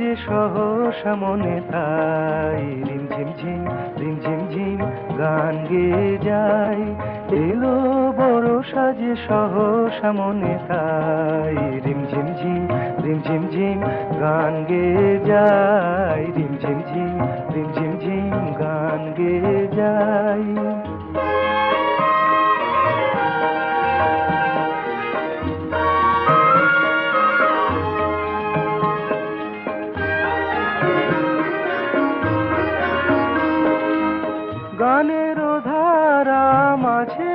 সাজে সহসা মনে তাই রিমঝিম ঝিম রিমঝিম ঝিম গান গেয়ে যায়। এলো বড় সাজে সহসা মনে তাই রিমঝিম ঝিম রিমঝিম ঝিম গান গেয়ে যায়। রিমঝিম ঝিম রিমঝিম ঝিম গান গেয়ে যায়। গানের ধারা মাঝে